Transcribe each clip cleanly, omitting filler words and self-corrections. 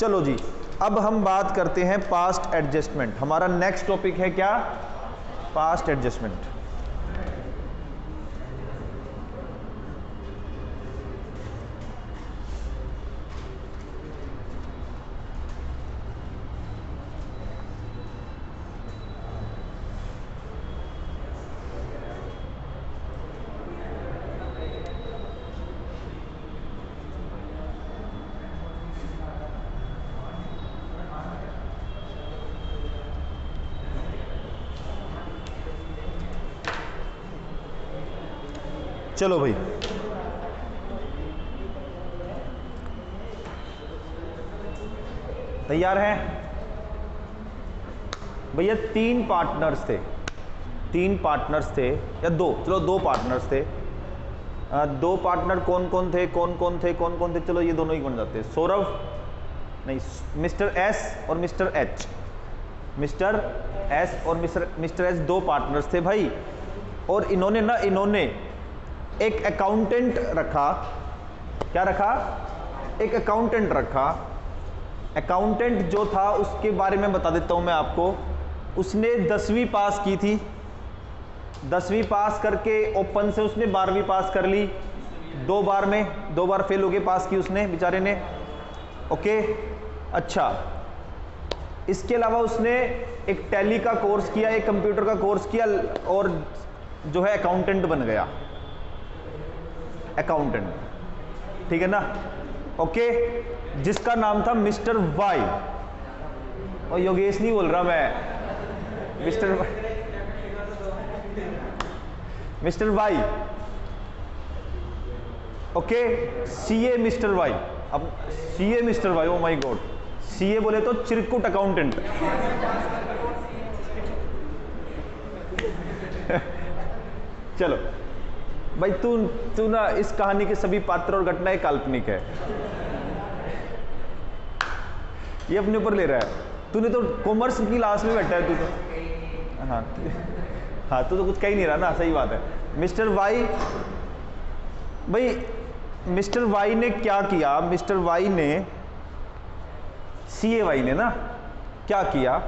चलो जी, अब हम बात करते हैं पास्ट एडजस्टमेंट। हमारा नेक्स्ट टॉपिक है क्या? Past adjustment. चलो भाई, तैयार हैं भैया? तीन पार्टनर्स थे या दो, चलो दो पार्टनर्स थे। दो पार्टनर कौन कौन थे? चलो ये दोनों ही बन जाते हैं, सौरभ नहीं, मिस्टर एस और मिस्टर एच। मिस्टर एस और मिस्टर एच दो पार्टनर्स थे भाई, और इन्होंने एक अकाउंटेंट रखा। क्या रखा? एक अकाउंटेंट रखा। अकाउंटेंट जो था उसके बारे में बता देता हूं मैं आपको। उसने 10वीं पास की थी, 10वीं पास करके ओपन से उसने 12वीं पास कर ली। दो बार फेल होके पास की उसने बेचारे ने। ओके, अच्छा, इसके अलावा उसने एक टैली का कोर्स किया, एक कंप्यूटर का कोर्स किया, और जो है अकाउंटेंट बन गया। अकाउंटेंट, ठीक है ना? ओके, जिसका नाम था मिस्टर वाई। और योगेश नहीं बोल रहा मैं, mister Y. Okay, CA mister Y. अब CA mister Y, oh my god, CA बोले तो चिरकुट अकाउंटेंट। चलो भाई, तू ना, इस कहानी के सभी पात्र और घटनाएं काल्पनिक है, ये अपने ऊपर ले रहा है। तूने तो कॉमर्स की क्लास में बैठा है तू तो। हाँ, तू तो कुछ कह ही नहीं रहा ना, सही बात है। मिस्टर वाई भाई, मिस्टर वाई ने क्या किया? मिस्टर वाई ने, सीए वाई ने ना क्या किया?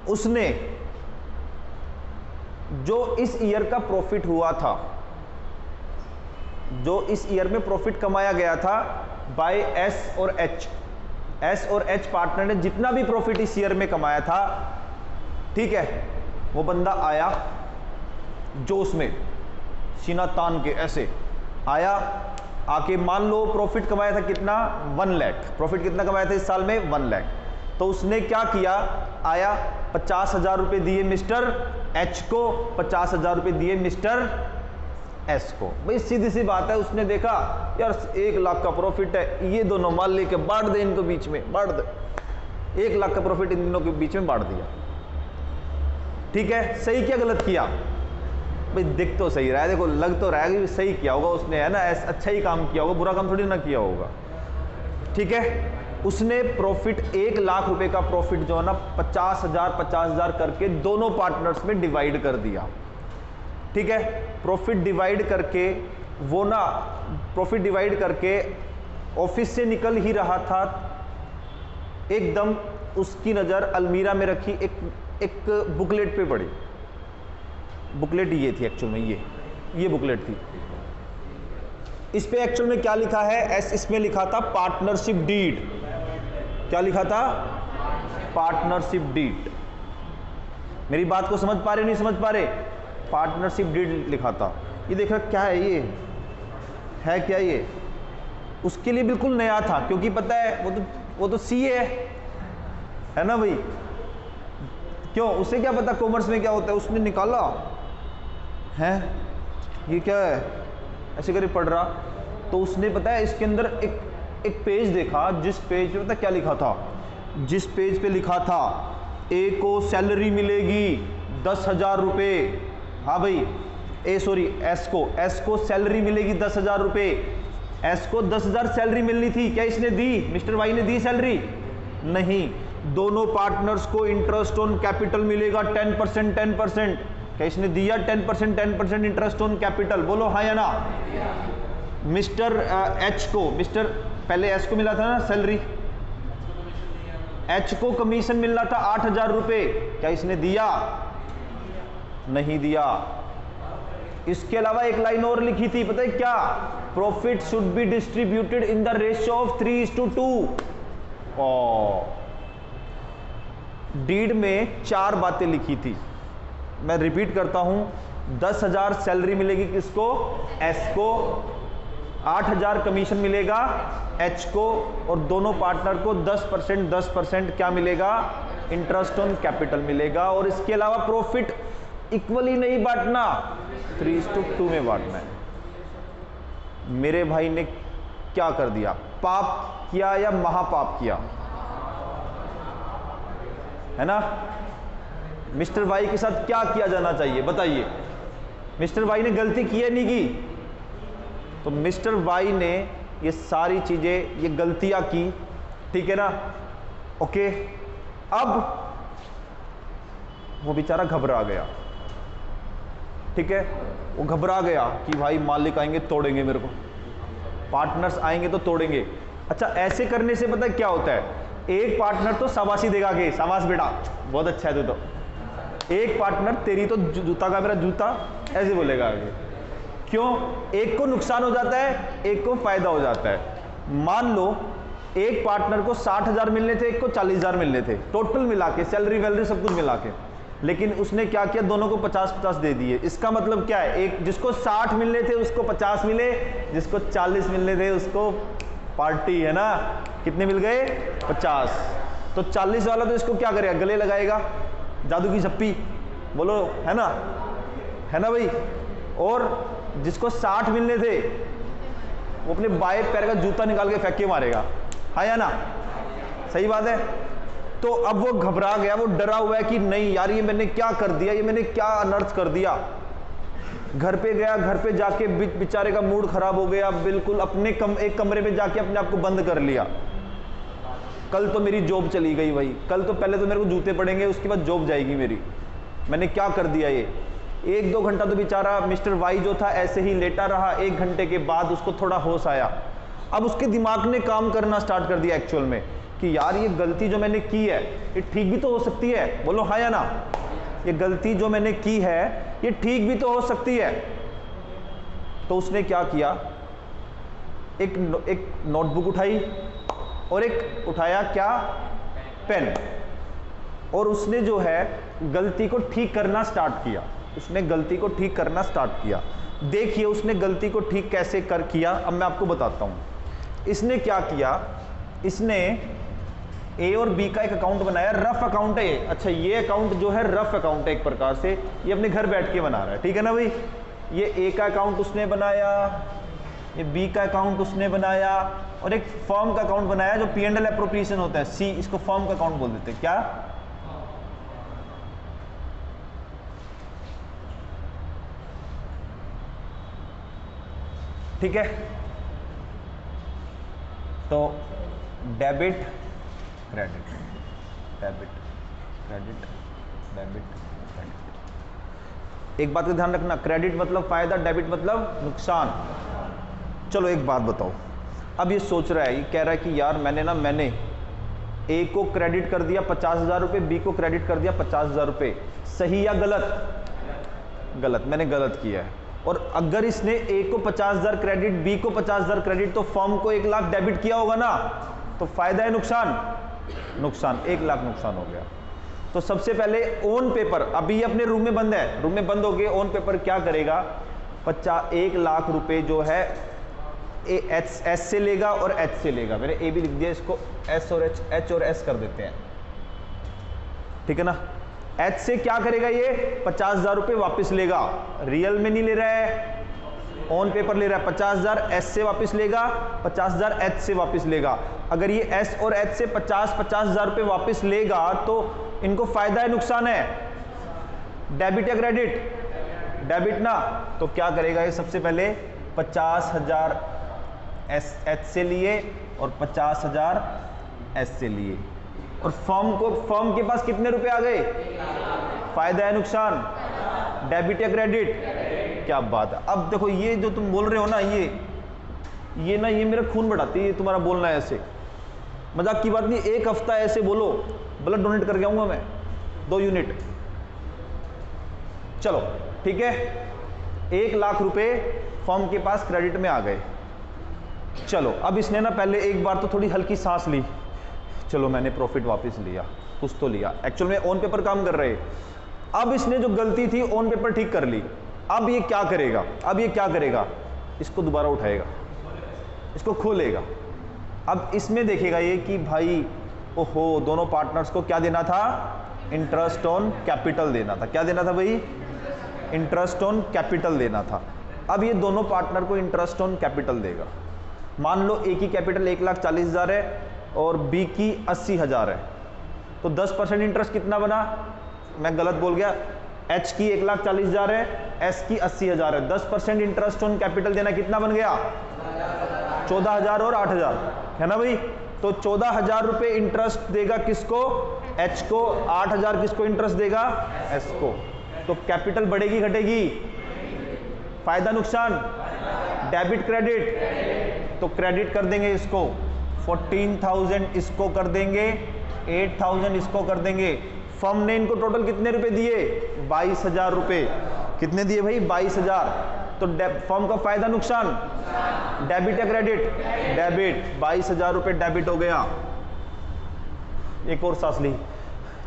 उसने जो इस ईयर का प्रॉफिट हुआ था, जो इस ईयर में प्रॉफिट कमाया गया था बाय एस और एच पार्टनर ने, जितना भी प्रॉफिट इस ईयर में कमाया था, ठीक है, वो बंदा आया जोश में, सीना तान के ऐसे आया, आके मान लो प्रॉफिट कमाया था कितना? 1 लाख। प्रॉफिट कितना कमाया था इस साल में? 1 लाख। तो उसने क्या किया? आया, 50,000 रुपए दिए मिस्टर एच को, 50,000 रुपए दिए मिस्टर एस को। भाई सीधी सी बात है, उसने देखा यार 1 लाख का प्रॉफिट है, ये दोनों माल लेके बांट दे, इनको बीच में बांट दे। 1 लाख का प्रॉफिट इन दोनों के बीच में बांट दिया। ठीक है, सही क्या गलत किया? भाई दिख तो सही रहा है, देखो लग तो रहा है कि सही किया होगा उसने, है ना? अच्छा ही काम किया होगा, बुरा काम थोड़ी ना किया होगा। ठीक है, उसने प्रॉफिट 1 लाख रुपए का प्रॉफिट जो है ना 50,000 करके दोनों पार्टनर्स में डिवाइड कर दिया। ठीक है, प्रॉफिट डिवाइड करके वो ना, प्रॉफिट डिवाइड करके ऑफिस से निकल ही रहा था, एकदम उसकी नज़र अलमीरा में रखी एक बुकलेट पे पड़ी। बुकलेट ये थी एक्चुअल में, ये बुकलेट थी। इस पे एक्चुअल में क्या लिखा है? इसमें लिखा था पार्टनरशिप डीड। क्या लिखा था? Partnership deed. मेरी बात को समझ पा रहे नहीं समझ पा रहे? पार्टनरशिप डीड लिखा था। ये देख रहा क्या है? ये है क्या? ये उसके लिए बिल्कुल नया था, क्योंकि पता है वो तो सीए है ना भाई। क्यों? उसे क्या पता कॉमर्स में क्या होता है? उसने निकाला है, ये क्या है, ऐसे करके पढ़ रहा, तो उसने पता है इसके अंदर एक पेज देखा, जिस पेज पे पता क्या लिखा था? जिस पेज पे लिखा था ए को सैलरी मिलेगी 10,000 रुपये। हाँ भाई, एस को सैलरी मिलेगी 10,000 रुपये। एस को 10,000 सैलरी मिलनी थी, क्या इसने दी? मिस्टर वाई ने दी सैलरी? नहीं। दोनों पार्टनर्स को इंटरेस्ट ऑन कैपिटल मिलेगा 10%। क्या इसने दिया 10% इंटरेस्ट ऑन कैपिटल? बोलो हाँ या ना? मिस्टर एच को, मिस्टर पहले एस को मिला था ना सैलरी, एच को कमीशन मिलना था 8,000 रुपए, क्या इसने दिया? नहीं दिया। इसके अलावा एक लाइन और लिखी थी, पता है क्या? Profit should be distributed in the ratio of 3:2। Deed में 4 बातें लिखी थी, मैं रिपीट करता हूं। 10,000 सैलरी मिलेगी किसको? एस को। 8,000 कमीशन मिलेगा एच को, और दोनों पार्टनर को 10% क्या मिलेगा? इंटरेस्ट ऑन कैपिटल मिलेगा। और इसके अलावा प्रॉफिट इक्वली नहीं बांटना, 3:2 में बांटना है। मेरे भाई ने क्या कर दिया? पाप किया या महापाप किया? है ना? मिस्टर वाई के साथ क्या किया जाना चाहिए बताइए? मिस्टर वाई ने गलती की है नहीं की? तो मिस्टर वाई ने ये सारी चीजें, ये गलतियां की, ठीक है ना? ओके, अब वो बेचारा घबरा गया, ठीक है? वो घबरा गया कि भाई मालिक आएंगे तोड़ेंगे मेरे को, पार्टनर्स आएंगे तो तोड़ेंगे। अच्छा, ऐसे करने से पता है क्या होता है? एक पार्टनर तो शाबाशी देगा आगे, शाबाश बेटा बहुत अच्छा है तू तो। एक पार्टनर तेरी तो जूता का मेरा जूता ऐसे बोलेगा आगे। क्यों? एक को नुकसान हो जाता है, एक को फायदा हो जाता है। मान लो एक पार्टनर को 60,000 मिलने थे, एक को 40,000 मिलने थे, टोटल मिला के, सैलरी वैलरी सब कुछ मिला के, लेकिन उसने क्या किया? दोनों को 50-50 दे दिए। इसका मतलब क्या है? एक जिसको 60 मिलने थे उसको 50 मिले, जिसको 40 मिलने थे उसको पार्टी, है ना? कितने मिल गए? 50। तो 40 वाला तो इसको क्या करेगा? गले लगाएगा, जादू की झप्पी, बोलो, है ना? है ना भाई? और जिसको 60 मिलने थे वो अपने बाएं पैर का जूता निकाल के फेंक के मारेगा, है या ना? सही बात है। तो अब वो घबरा गया, वो डरा हुआ है कि नहीं यार ये मैंने क्या कर दिया, ये मैंने क्या अनर्थ कर दिया। घर पे गया, घर पे जाके बेचारे का मूड खराब हो गया, बिल्कुल अपने एक कमरे में जाके अपने आप को बंद कर लिया। कल तो मेरी जॉब चली गई भाई, कल तो पहले तो मेरे को जूते पड़ेंगे, उसके बाद जॉब जाएगी मेरी, मैंने क्या कर दिया ये। 1-2 घंटा तो बेचारा मिस्टर वाई जो था ऐसे ही लेटा रहा। 1 घंटे के बाद उसको थोड़ा होश आया। अब उसके दिमाग ने काम करना स्टार्ट कर दिया एक्चुअल में कि यार ये गलती जो मैंने की है ये ठीक भी तो हो सकती है, बोलो हाँ या ना? ये गलती जो मैंने की है ये ठीक भी तो हो सकती है। तो उसने क्या किया? एक नोटबुक उठाई और एक उठाया क्या? पेन, और उसने जो है गलती को ठीक करना स्टार्ट किया। उसने गलती को ठीक करना स्टार्ट किया। देखिए उसने गलती को ठीक कैसे किया, अब मैं आपको बताता हूं। इसने क्या किया? इसने ए और बी का एक अकाउंट बनाया, रफ अकाउंट है ये। अच्छा, ये अकाउंट जो है रफ अकाउंट है एक प्रकार से, ये अपने घर बैठ के बना रहा है, ठीक है ना भाई? ये ए का अकाउंट उसने बनाया, ये बी का अकाउंट उसने बनाया, और एक फर्म का अकाउंट बनाया जो P&L एप्रोप्रिएशन होता है, सी, इसको फर्म का अकाउंट बोल देते हैं। क्या? ठीक है? तो debit credit, debit credit, debit credit. एक बात का ध्यान रखना, क्रेडिट मतलब फायदा, डेबिट मतलब नुकसान। चलो एक बात बताओ, अब ये सोच रहा है, ये कह रहा है कि यार मैंने ए को क्रेडिट कर दिया 50,000 रुपये, बी को क्रेडिट कर दिया 50,000 रुपये, सही या गलत? गलत, मैंने गलत किया है। और अगर इसने ए को 50,000 क्रेडिट, बी को 50,000 क्रेडिट, तो फर्म को 1 लाख डेबिट किया होगा ना? तो फायदा है नुकसान? नुकसान, 1 लाख नुकसान हो गया। तो सबसे पहले ऑन पेपर, अभी ये अपने रूम में बंद है, रूम में बंद हो गए, ऑन पेपर क्या करेगा? 1 लाख रुपए जो है एस से लेगा और एच से लेगा। मैंने ए भी लिख दिया, इसको एस और एच और एस कर देते हैं, ठीक है ना? एच से क्या करेगा? ये 50,000 रुपये वापिस लेगा, रियल में नहीं ले रहा है, ऑन पेपर ले रहा है। 50,000 एस से वापस लेगा, 50,000 एच से वापस लेगा। अगर ये एस और एच से 50,000 रुपये वापस लेगा तो इनको फायदा है नुकसान है? डेबिट या क्रेडिट? डेबिट ना। तो क्या करेगा ये? सबसे पहले 50,000 एच से लिए और 50,000 एस से लिए, और फर्म के पास कितने रुपए आ गए? फायदा है नुकसान? डेबिट या क्रेडिट? क्या बात है। अब देखो ये जो तुम बोल रहे हो ना, ये ये ना, ये मेरा खून बढ़ाती है तुम्हारा बोलना ऐसे, मजाक की बात नहीं। एक हफ्ता ऐसे बोलो, ब्लड डोनेट करके आऊंगा मैं 2 यूनिट। चलो ठीक है, 1 लाख रुपए फर्म के पास क्रेडिट में आ गए। चलो अब इसने ना पहले एक बार तो थोड़ी हल्की सांस ली, चलो मैंने प्रॉफिट वापस लिया, कुछ तो लिया। एक्चुअल में ऑन पेपर काम कर रहे। अब इसने जो गलती थी ऑन पेपर ठीक कर ली। अब ये क्या करेगा, अब ये क्या करेगा, इसको दोबारा उठाएगा, इसको खोलेगा। अब इसमें देखेगा ये कि भाई ओहो, दोनों पार्टनर्स को क्या देना था, इंटरेस्ट ऑन कैपिटल देना था। क्या देना था भाई, इंटरेस्ट ऑन कैपिटल देना था। अब ये दोनों पार्टनर को इंटरेस्ट ऑन कैपिटल देगा। मान लो ए की कैपिटल 1,40,000 है और बी की 80,000 है, तो 10% इंटरेस्ट कितना बना, मैं गलत बोल गया, एच की 1,40,000 है, एस की 80,000 है, 10% इंटरेस्ट ऑन कैपिटल देना कितना बन गया, 14,000 और 8,000 है ना भाई। तो 14,000 रुपए इंटरेस्ट देगा किसको, एच को, 8,000 किसको इंटरेस्ट देगा, एस को। तो कैपिटल बढ़ेगी घटेगी, फायदा नुकसान, डेबिट क्रेडिट, तो क्रेडिट कर देंगे इसको, 14,000 इसको कर देंगे, 8,000 इसको कर देंगे। फर्म ने इनको टोटल कितने रुपए दिए, 22,000 रुपए। कितने दिए भाई, 22,000। तो फर्म का फायदा नुकसान, डेबिट या क्रेडिट, डेबिट, 22,000 रुपए डेबिट हो गया। एक और सांस ली,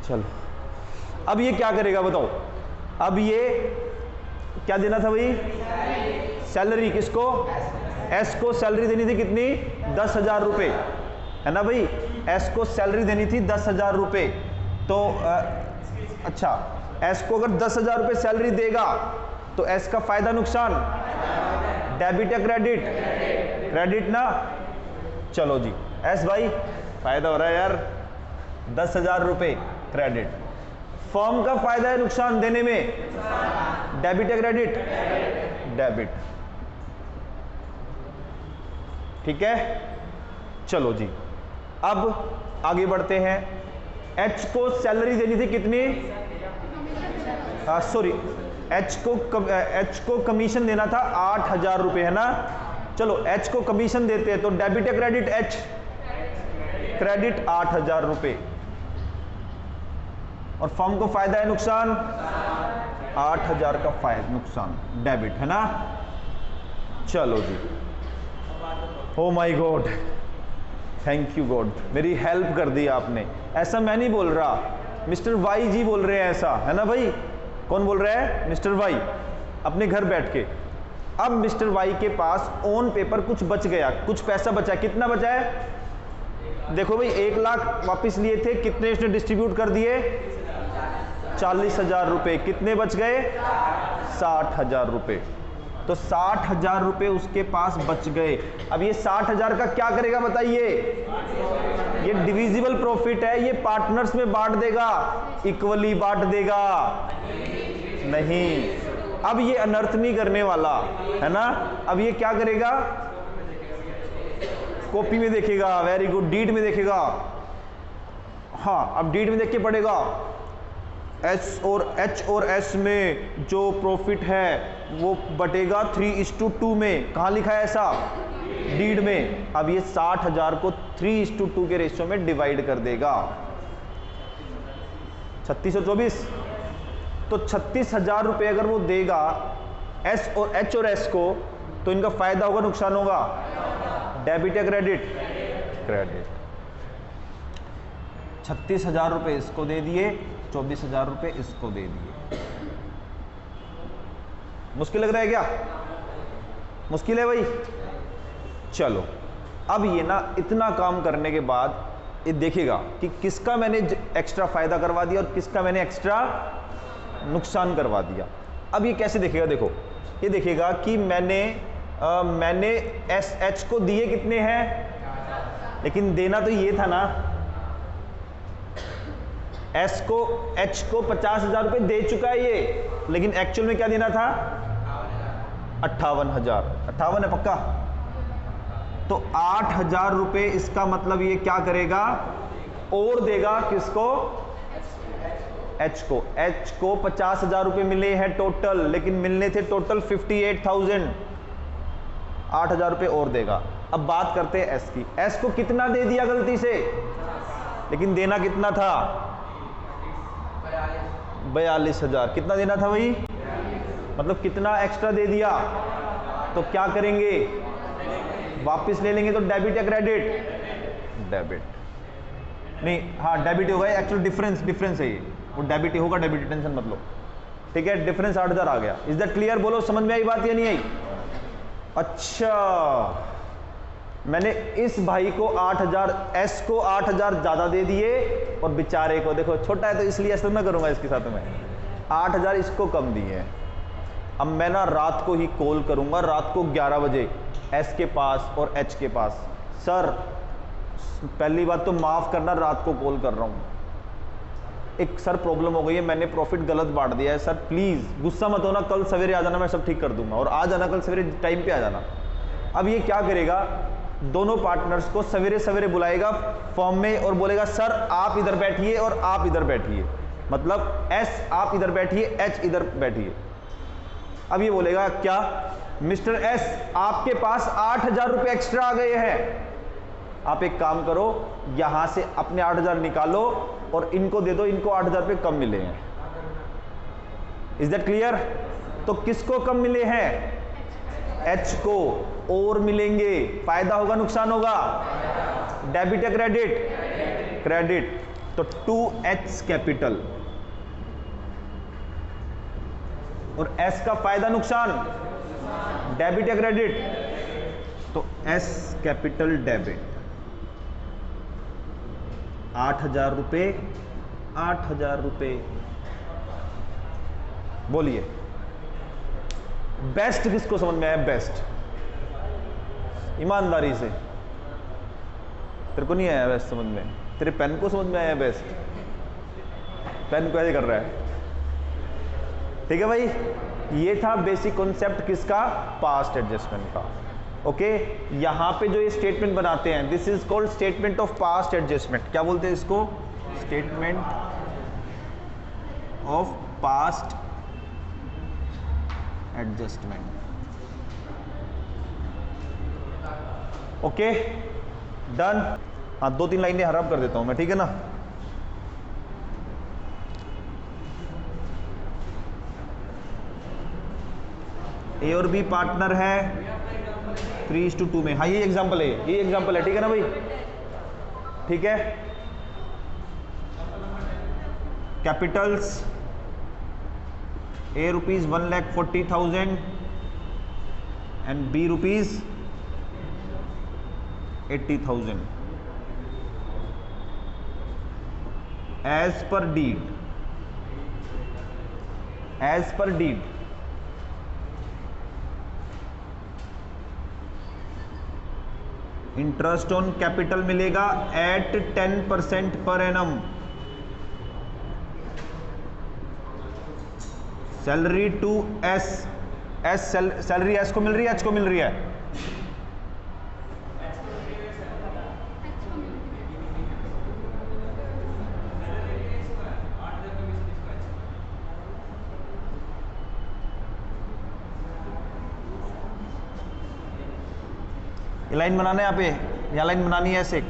चलो अब ये क्या करेगा बताओ। अब ये क्या देना था भाई, सैलरी किसको, एस को सैलरी देनी थी कितनी, 10,000 रुपए है ना भाई। एस को सैलरी देनी थी 10,000 रुपए। तो अच्छा, एस को अगर 10,000 रुपए सैलरी देगा तो एस का फायदा नुकसान, डेबिट या क्रेडिट, क्रेडिट ना। चलो जी एस भाई फायदा हो रहा है यार, 10,000 रुपए क्रेडिट। फर्म का फायदा है नुकसान देने में, डेबिट या क्रेडिट, डेबिट। ठीक है, चलो जी अब आगे बढ़ते हैं। एच को सैलरी देनी थी कितनी, सॉरी एच को कमीशन देना था 8,000 रुपए है ना। चलो एच को कमीशन देते हैं तो डेबिट या क्रेडिट, एच क्रेडिट 8,000 रुपए। और फर्म को फायदा है नुकसान, 8,000 का फायदा नुकसान, डेबिट है ना। चलो जी, oh my god, thank you god, मेरी हेल्प कर दी आपने। ऐसा मैं नहीं बोल रहा, मिस्टर वाई जी बोल रहे हैं ऐसा, है ना भाई। कौन बोल रहा है, मिस्टर वाई, अपने घर बैठ के। अब मिस्टर वाई के पास ऑन पेपर कुछ बच गया, कुछ पैसा बचा। कितना बचा है, देखो भाई 1 लाख वापस लिए थे, कितने इसने डिस्ट्रीब्यूट कर दिए, 40,000 रुपए। कितने बच गए, 60,000 रुपए। तो 60,000 रुपए उसके पास बच गए। अब ये 60,000 का क्या करेगा बताइए, ये डिविजिबल प्रॉफिट है, ये पार्टनर्स में बांट देगा, इक्वली बांट देगा, नहीं। अब ये अनर्थ नहीं करने वाला है ना। अब ये क्या करेगा, कॉपी में देखेगा, वेरी गुड, डीड में देखेगा। हाँ, अब डीड में देख के पढ़ेगा, एच और एस में जो प्रॉफिट है वो बटेगा 3:2 में। कहाँ लिखा है ऐसा, डीड में। अब ये 60,000 को 3:2 के रेशियो में डिवाइड कर देगा, 36 और 24। तो 36,000 रुपए अगर वो देगा एच और एस को, तो इनका फायदा होगा नुकसान होगा, डेबिट या क्रेडिट, क्रेडिट। 36,000 रुपए इसको दे दिए, 24,000 रुपए इसको दे दिए। मुश्किल लग रहा है क्या, मुश्किल है भाई। चलो अब ये ना इतना काम करने के बाद ये देखेगा कि किसका मैंने एक्स्ट्रा फायदा करवा दिया और किसका मैंने एक्स्ट्रा नुकसान करवा दिया। अब ये कैसे देखेगा, देखो ये देखेगा कि मैंने एस एच को दिए कितने हैं, लेकिन देना तो ये था ना, एस को एच को 50,000 रुपए दे चुका है ये, लेकिन एक्चुअल में क्या देना था, 58,000। 58 है पक्का। तो 8,000 रुपए इसका मतलब ये क्या करेगा, और देगा किसको, एच को 50,000 रुपए मिले हैं टोटल, लेकिन मिलने थे टोटल 58,000। 8,000 रुपए और देगा। अब बात करते हैं एस की। एस को कितना दे दिया गलती से, लेकिन देना कितना था, 42,000। कितना देना था भाई, मतलब कितना एक्स्ट्रा दे दिया। तो क्या करेंगे, वापस ले लेंगे। तो डेबिट या क्रेडिट, डेबिट नहीं, हाँ डेबिट होगा, एक्चुअल डिफरेंस है ये, वो डेबिट ही होगा, डेबिट टेंशन मत लो, ठीक है। डिफरेंस 8,000 आ गया। इज दैट क्लियर, बोलो समझ में आई बात या नहीं आई। अच्छा, मैंने इस भाई को 8,000, एस को 8,000 ज्यादा दे दिए, और बेचारे को देखो छोटा है तो इसलिए ऐसा मैं करूंगा इसके साथ में, 8,000 इसको कम दिए हैं। अब मैं ना रात को ही कॉल करूंगा, रात को 11 बजे एस के पास और एच के पास। सर पहली बात तो माफ करना, रात को कॉल कर रहा हूं, एक सर प्रॉब्लम हो गई है, मैंने प्रॉफिट गलत बांट दिया है सर, प्लीज गुस्सा मत होना, कल सवेरे आ जाना, मैं सब ठीक कर दूंगा, और आ जाना कल सवेरे टाइम पे आ जाना। अब ये क्या करेगा, दोनों पार्टनर्स को सवेरे सवेरे बुलाएगा फॉर्म में और बोलेगा सर आप इधर बैठिए और आप इधर बैठिए, मतलब एस आप इधर बैठिए, एच इधर बैठिए। अब ये बोलेगा क्या, मिस्टर एस आपके पास 8,000 रुपए एक्स्ट्रा आ गए हैं, आप एक काम करो यहां से अपने 8,000 निकालो और इनको दे दो, इनको 8,000 रुपए कम मिले हैं। Is that clear. तो किसको कम मिले हैं, एच को, और मिलेंगे, फायदा होगा नुकसान होगा, डेबिट या क्रेडिट, क्रेडिट। तो 2H कैपिटल और एस का फायदा नुकसान, डेबिट या क्रेडिट, तो एस कैपिटल डेबिट। 8,000 रुपए, 8,000 रुपए। बोलिए बेस्ट किसको समझ में आया, बेस्ट, ईमानदारी से। तेरे को नहीं आया बेस्ट समझ में, तेरे पेन को समझ में आया बेस्ट, पेन को ऐसे कर रहा है, ठीक है भाई। ये था बेसिक कॉन्सेप्ट किसका, पास्ट एडजस्टमेंट का। ओके, यहां पे जो ये स्टेटमेंट बनाते हैं, this is called statement of past adjustment. क्या बोलते हैं इसको, statement of past adjustment. Okay done. हाँ 2-3 लाइनें हरअप कर देता हूं मैं, ठीक है ना। ए और बी पार्टनर है 3:2 में। हाँ ये एग्जांपल है, ये एग्जांपल है, ठीक है ना भाई, ठीक है। Capitals A rupees 1,40,000 and B rupees 80,000 as per deed, as per deed. Interest on capital मिलेगा at 10% per annum. Salary to S, S salary S को मिल रही है, एच को मिल रही है, ये लाइन बनाना है यहाँ पे, यहाँ लाइन बनानी है ऐसे।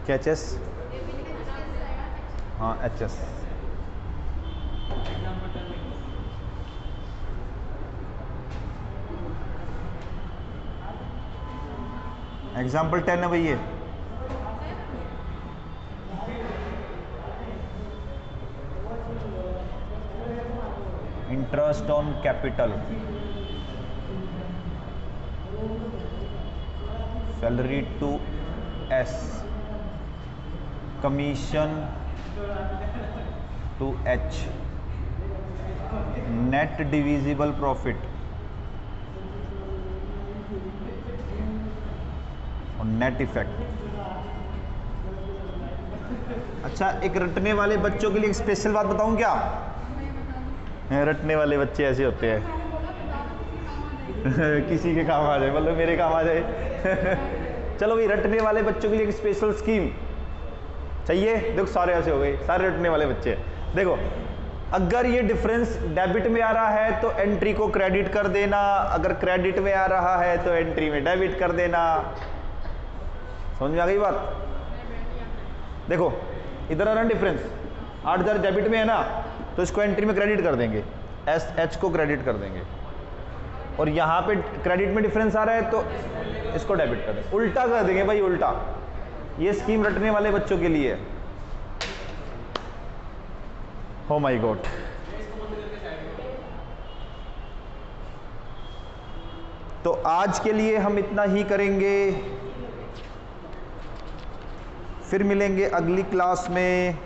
क्या HS? हाँ HS। एग्जाम्पल 10 है भाई ये। Interest on capital, salary to S, commission to H, net divisible profit और नेट इफेक्ट। अच्छा, एक रटने वाले बच्चों के लिए एक स्पेशल बात बताऊं क्या? रटने वाले बच्चे ऐसे होते हैं किसी के काम आ जाए, मतलब मेरे काम आ जाए चलो भाई, रटने वाले बच्चों के लिए एक स्पेशल स्कीम चाहिए। देखो सारे ऐसे हो गए, सारे रटने वाले बच्चे। देखो, अगर ये डिफरेंस डेबिट में आ रहा है तो एंट्री को क्रेडिट कर देना, अगर क्रेडिट में आ रहा है तो एंट्री में डेबिट कर देना। समझ में आ गई बात? देखो इधर आ रहा डिफरेंस, 8,000 डेबिट में है ना, तो इसको एंट्री में क्रेडिट कर देंगे, SH को क्रेडिट कर देंगे, और यहाँ पे क्रेडिट में डिफरेंस आ रहा है तो इसको डेबिट कर देंगे। उल्टा कर देंगे भाई, उल्टा। ये स्कीम रटने वाले बच्चों के लिए है। ओ माय गॉड। तो आज के लिए हम इतना ही करेंगे, फिर मिलेंगे अगली क्लास में।